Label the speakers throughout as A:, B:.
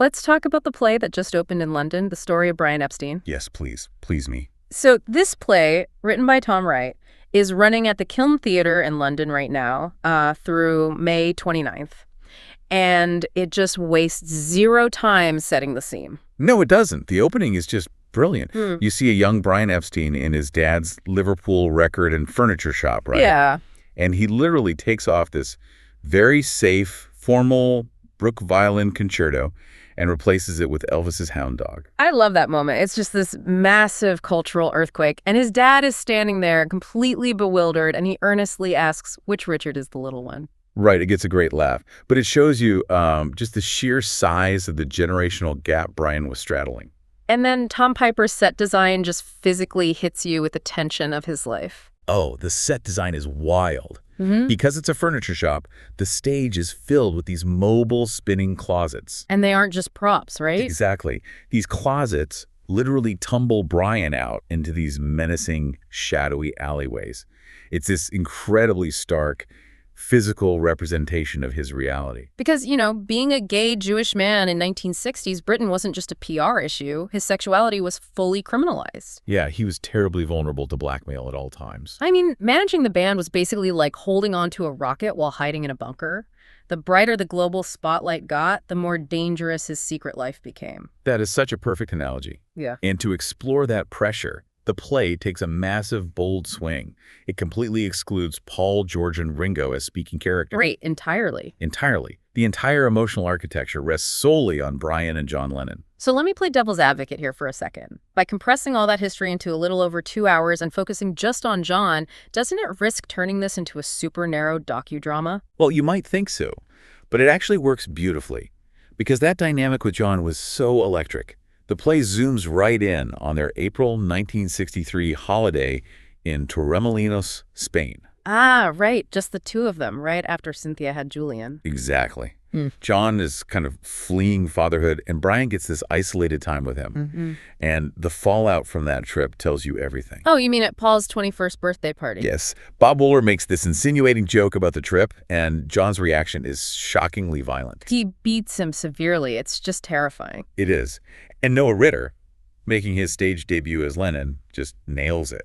A: Let's talk about the play that just opened in London, The Story of Brian Epstein.
B: Yes, please. Please me.
A: So this play, written by Tom Wright, is running at the Kiln Theatre in London right now through May 29th. And it just wastes zero time setting the scene.
B: No, it doesn't. The opening is just brilliant. You see a young Brian Epstein in his dad's Liverpool record and furniture shop, right?
A: Yeah.
B: And he literally takes off this very safe, formal Brook violin concerto and replaces it with Elvis's Hound Dog.
A: I love that moment. It's just this massive cultural earthquake. And his dad is standing there completely bewildered, and he earnestly asks, which Richard is the little one?
B: Right, it gets a great laugh. But it shows you just the sheer size of the generational gap Brian was straddling.
A: And then Tom Piper's set design just physically hits you with the tension of his life.
B: Oh, the set design is wild.
A: Mm-hmm.
B: Because it's a furniture shop, the stage is filled with these mobile spinning closets.
A: And they aren't just props, right?
B: Exactly. These closets literally tumble Brian out into these menacing, shadowy alleyways. It's this incredibly stark, physical representation of his reality.
A: Because, being a gay Jewish man in 1960s Britain wasn't just a PR issue. His sexuality was fully criminalized.
B: Yeah, he was terribly vulnerable to blackmail at all times.
A: I mean, managing the band was basically like holding onto a rocket while hiding in a bunker. The brighter the global spotlight got, the more dangerous his secret life became.
B: That is such a perfect analogy.
A: Yeah.
B: And to explore that pressure, the play takes a massive, bold swing. It completely excludes Paul, George, and Ringo as speaking characters.
A: Right, entirely.
B: Entirely. The entire emotional architecture rests solely on Brian and John Lennon.
A: So let me play devil's advocate here for a second. By compressing all that history into a little over 2 hours and focusing just on John, doesn't it risk turning this into a super narrow docudrama?
B: Well, you might think so, but it actually works beautifully. Because that dynamic with John was so electric. The play zooms right in on their April 1963 holiday in Torremolinos, Spain.
A: Ah, right. Just the two of them, right after Cynthia had Julian.
B: Exactly. John is kind of fleeing fatherhood, and Brian gets this isolated time with him.
A: Mm-hmm.
B: And the fallout from that trip tells you everything.
A: Oh, you mean at Paul's 21st birthday party?
B: Yes. Bob Wooler makes this insinuating joke about the trip, and John's reaction is shockingly violent.
A: He beats him severely. It's just terrifying.
B: It is. And Noah Ritter, making his stage debut as Lennon, just nails it.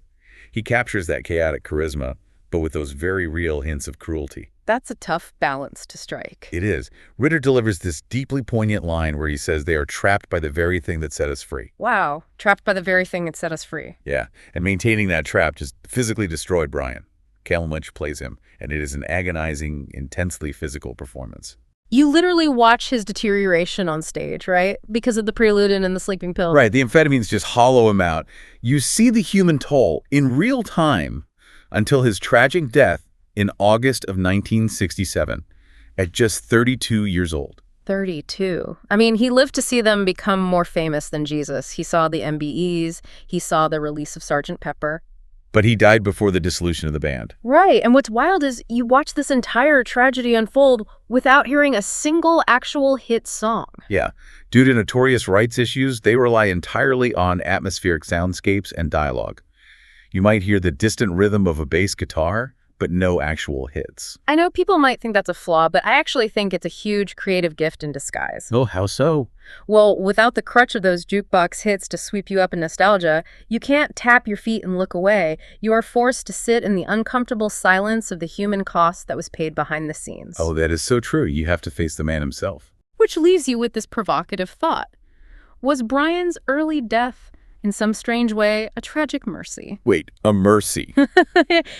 B: He captures that chaotic charisma, but with those very real hints of cruelty.
A: That's a tough balance to strike.
B: It is. Ritter delivers this deeply poignant line where he says they are trapped by the very thing that set us free.
A: Wow. Trapped by the very thing that set us free.
B: Yeah. And maintaining that trap just physically destroyed Brian. Callum Lynch plays him, and it is an agonizing, intensely physical performance.
A: You literally watch his deterioration on stage, right? Because of the Preludin and the sleeping pill.
B: Right. The amphetamines just hollow him out. You see the human toll in real time until his tragic death in August of 1967 at just 32 years old.
A: 32. I mean, he lived to see them become more famous than Jesus. He saw the MBEs. He saw the release of Sgt. Pepper.
B: But he died before the dissolution of the band.
A: Right. And what's wild is you watch this entire tragedy unfold without hearing a single actual hit song.
B: Yeah. Due to notorious rights issues, they rely entirely on atmospheric soundscapes and dialogue. You might hear the distant rhythm of a bass guitar, but no actual hits.
A: I know people might think that's a flaw, but I actually think it's a huge creative gift in disguise.
B: Oh, how so?
A: Well, without the crutch of those jukebox hits to sweep you up in nostalgia, you can't tap your feet and look away. You are forced to sit in the uncomfortable silence of the human cost that was paid behind the scenes.
B: Oh, that is so true. You have to face the man himself.
A: Which leaves you with this provocative thought. Was Brian's early death, in some strange way, a tragic mercy?
B: Wait, a mercy?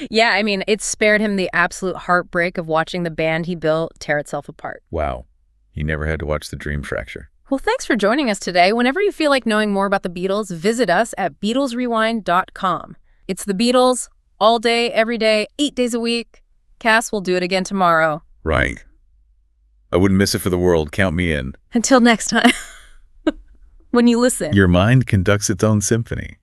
A: Yeah, I mean, it spared him the absolute heartbreak of watching the band he built tear itself apart.
B: Wow. He never had to watch the dream fracture.
A: Well, thanks for joining us today. Whenever you feel like knowing more about the Beatles, visit us at BeatlesRewind.com. It's the Beatles, all day, every day, 8 days a week. Cass will do it again tomorrow.
B: Right. I wouldn't miss it for the world. Count me in.
A: Until next time. When you listen.
B: Your mind conducts its own symphony.